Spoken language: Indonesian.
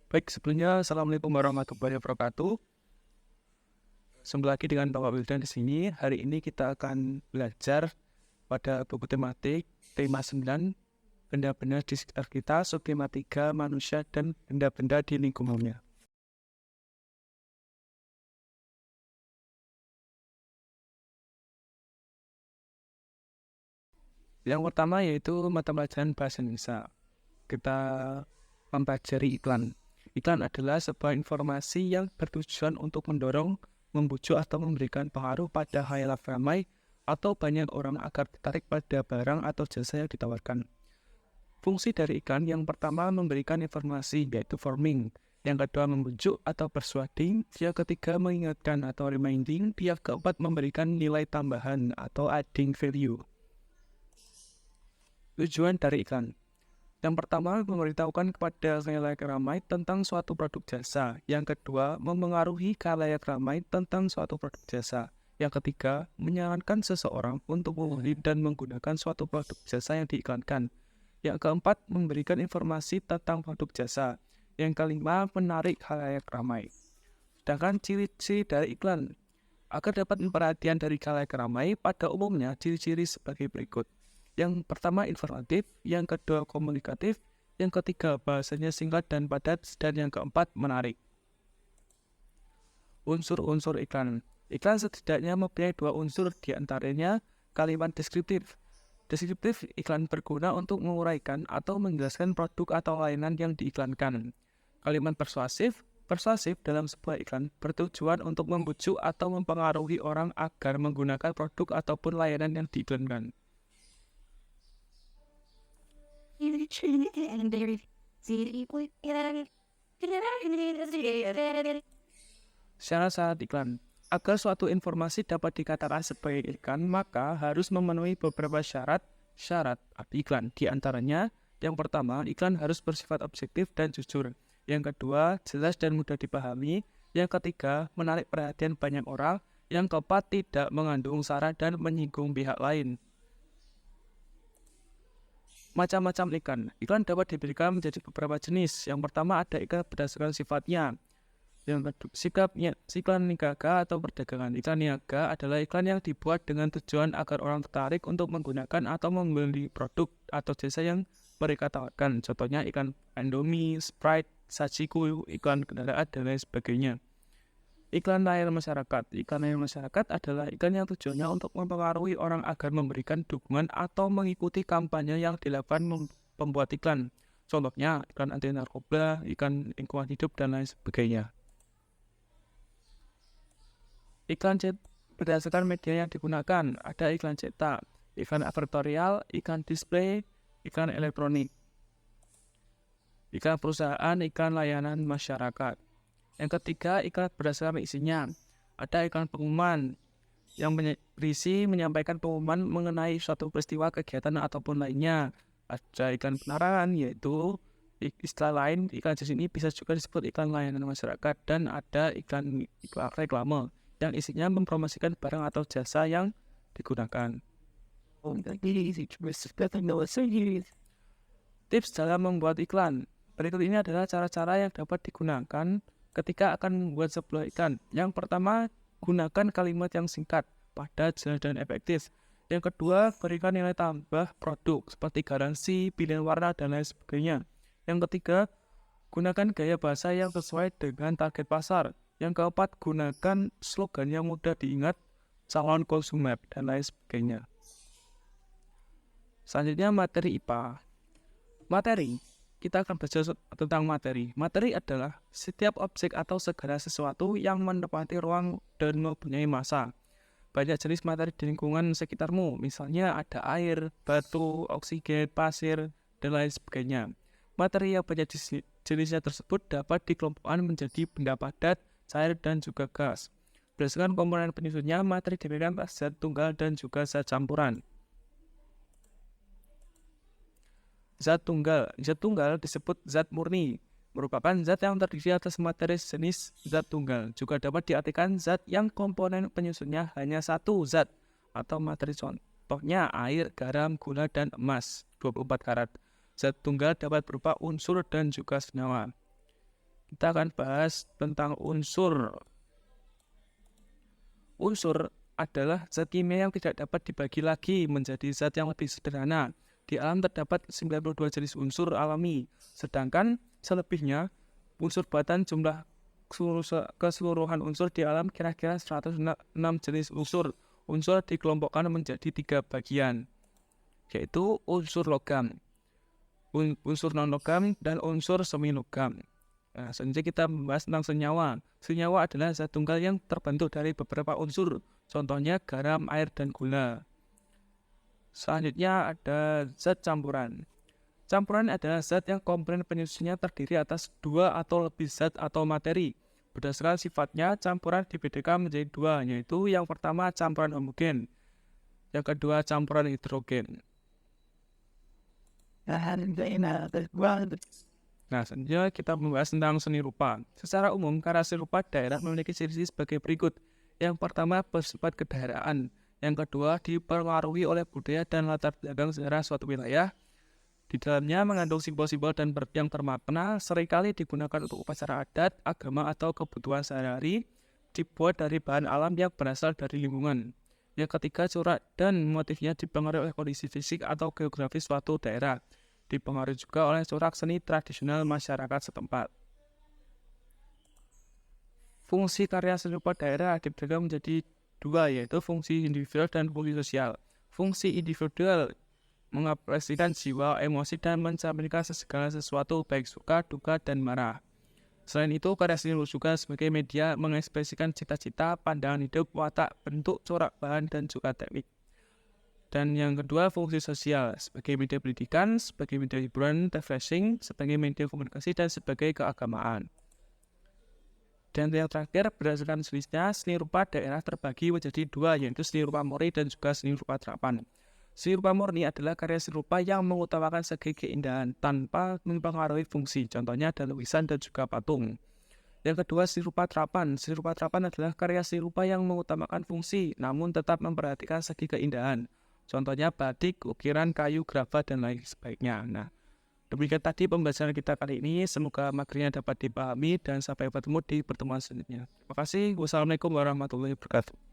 Baik, sebelumnya Assalamualaikum warahmatullahi wabarakatuh. Kembali lagi dengan Bapak Wildan di sini. Hari ini kita akan belajar pada buku tematik tema 9 benda-benda di sekitar kita, subtema 3 manusia dan benda-benda di lingkungannya. Yang pertama yaitu mata pelajaran bahasa Indonesia. Kita mempelajari iklan. Iklan adalah sebuah informasi yang bertujuan untuk mendorong, membujuk atau memberikan pengaruh pada khayal ramai atau banyak orang agar tertarik pada barang atau jasa yang ditawarkan. Fungsi dari iklan yang pertama memberikan informasi yaitu forming, yang kedua membujuk atau persuading, yang ketiga mengingatkan atau reminding, yang keempat memberikan nilai tambahan atau adding value. Tujuan dari iklan. Yang pertama, memberitahukan kepada khalayak ramai tentang suatu produk jasa. Yang kedua, memengaruhi khalayak ramai tentang suatu produk jasa. Yang ketiga, menyarankan seseorang untuk membeli dan menggunakan suatu produk jasa yang diiklankan. Yang keempat, memberikan informasi tentang produk jasa. Yang kelima, menarik khalayak ramai. Sedangkan ciri-ciri dari iklan. Agar dapat perhatian dari khalayak ramai, pada umumnya ciri-ciri sebagai berikut. Yang pertama informatif, yang kedua komunikatif, yang ketiga bahasanya singkat dan padat, dan yang keempat menarik. Unsur-unsur iklan. Iklan setidaknya mempunyai dua unsur, diantaranya kalimat deskriptif. Deskriptif iklan berguna untuk menguraikan atau menjelaskan produk atau layanan yang diiklankan. Kalimat persuasif. Persuasif dalam sebuah iklan bertujuan untuk membujuk atau mempengaruhi orang agar menggunakan produk ataupun layanan yang diiklankan. Syarat-syarat iklan. Agar suatu informasi dapat dikatakan sebagai iklan, maka harus memenuhi beberapa syarat iklan. Di antaranya, yang pertama, iklan harus bersifat objektif dan jujur. Yang kedua, jelas dan mudah dipahami. Yang ketiga, menarik perhatian banyak orang. Yang keempat, tidak mengandung sara dan menyinggung pihak lain. Macam-macam iklan. Iklan dapat diberikan menjadi beberapa jenis. Yang pertama ada iklan berdasarkan sifatnya. Yang kedua, iklan niaga atau perdagangan. Iklan niaga adalah iklan yang dibuat dengan tujuan agar orang tertarik untuk menggunakan atau membeli produk atau jasa yang mereka tawarkan. Contohnya iklan Indomie, Sprite, Sajiku, iklan kendaraan, dan lain sebagainya. Iklan layar masyarakat. Iklan layar masyarakat adalah iklan yang tujuannya untuk mempengaruhi orang agar memberikan dukungan atau mengikuti kampanye yang dilakukan pembuat iklan. Contohnya iklan anti narkoba, iklan lingkungan hidup, dan lain sebagainya. Iklan berdasarkan media yang digunakan. Ada iklan cetak, iklan advertorial, iklan display, iklan elektronik, iklan perusahaan, iklan layanan masyarakat. Yang ketiga, iklan berdasarkan isinya. Ada iklan pengumuman yang berisi menyampaikan pengumuman mengenai suatu peristiwa, kegiatan, ataupun lainnya. Ada iklan penerangan, yaitu istilah lain, iklan di sini bisa juga disebut iklan layanan masyarakat. Dan ada iklan reklame yang isinya mempromosikan barang atau jasa yang digunakan. Tips dalam membuat iklan. Berikut ini adalah cara-cara yang dapat digunakan ketika akan membuat sebuah iklan. Yang pertama, gunakan kalimat yang singkat, padat, jelas, dan efektif. Yang kedua, berikan nilai tambah produk seperti garansi, pilihan warna, dan lain sebagainya. Yang ketiga, gunakan gaya bahasa yang sesuai dengan target pasar. Yang keempat, gunakan slogan yang mudah diingat, calon konsumen, dan lain sebagainya. Selanjutnya, materi IPA. Materi. Kita akan belajar tentang materi. Materi adalah setiap objek atau segala sesuatu yang menempati ruang dan mempunyai massa. Banyak jenis materi di lingkungan sekitarmu, misalnya ada air, batu, oksigen, pasir, dan lain sebagainya. Materi yang banyak jenisnya tersebut dapat dikelompokkan menjadi benda padat, cair, dan juga gas. Berdasarkan komponen penyusunnya, materi diberikan zat tunggal dan juga zat campuran. Zat tunggal disebut zat murni, merupakan zat yang terdiri atas materi jenis zat tunggal. Juga dapat diartikan zat yang komponen penyusunnya hanya satu zat atau materi, contohnya air, garam, gula, dan emas 24 karat. Zat tunggal dapat berupa unsur dan juga senyawa. kita akan bahas tentang unsur. Unsur adalah zat kimia yang tidak dapat dibagi lagi menjadi zat yang lebih sederhana. Di alam terdapat 92 jenis unsur alami, sedangkan selebihnya unsur buatan. Jumlah keseluruhan unsur di alam kira-kira 106 jenis unsur. Unsur dikelompokkan menjadi 3 bagian, yaitu unsur logam, unsur non-logam, dan unsur semi-logam. Nah, selanjutnya kita membahas tentang senyawa. Senyawa adalah zat tunggal yang terbentuk dari beberapa unsur, contohnya garam, air, dan gula. Selanjutnya ada zat campuran. Campuran adalah zat yang komponen penyusunnya terdiri atas 2 atau lebih zat atau materi. Berdasarkan sifatnya, campuran dibedakan menjadi 2, yaitu yang pertama campuran homogen, yang kedua campuran hidrogen. Nah, selanjutnya kita membahas tentang seni rupa. Secara umum, karya seni rupa daerah memiliki ciri-ciri sebagai berikut. Yang pertama, bersifat kedaerahan. Yang kedua, dipengaruhi oleh budaya dan latar belakang sejarah suatu wilayah. Di dalamnya mengandung simbol-simbol dan yang bermakna, seringkali digunakan untuk upacara adat, agama, atau kebutuhan sehari-hari, dibuat dari bahan alam yang berasal dari lingkungan. Yang ketiga, corak dan motifnya dipengaruhi oleh kondisi fisik atau geografis suatu daerah. Dipengaruhi juga oleh corak seni tradisional masyarakat setempat. Fungsi karya seni rupa daerah dibagi menjadi 2, yaitu fungsi individual dan fungsi sosial. Fungsi individual mengekspresikan jiwa, emosi, dan mencerminkan segala sesuatu, baik suka, duka, dan marah. Selain itu, karya seni juga sebagai media mengekspresikan cita-cita, pandangan hidup, watak, bentuk, corak, bahan, dan juga teknik. Dan yang kedua, fungsi sosial sebagai media pendidikan, sebagai media hiburan, refreshing, sebagai media komunikasi, dan sebagai keagamaan. Dan yang terakhir, berdasarkan jenisnya, seni rupa daerah terbagi menjadi 2, yaitu seni rupa murni dan juga seni rupa terapan. Seni rupa murni adalah karya seni rupa yang mengutamakan segi keindahan tanpa mempengaruhi fungsi, contohnya ada lukisan dan juga patung. Yang kedua, seni rupa terapan. Seni rupa terapan adalah karya seni rupa yang mengutamakan fungsi, namun tetap memperhatikan segi keindahan. Contohnya batik, ukiran, kayu, grafat, dan lain sebagainya. Nah, demikian tadi pembahasan kita kali ini. Semoga materinya dapat dipahami dan sampai bertemu di pertemuan selanjutnya. Terima kasih. Wassalamualaikum warahmatullahi wabarakatuh.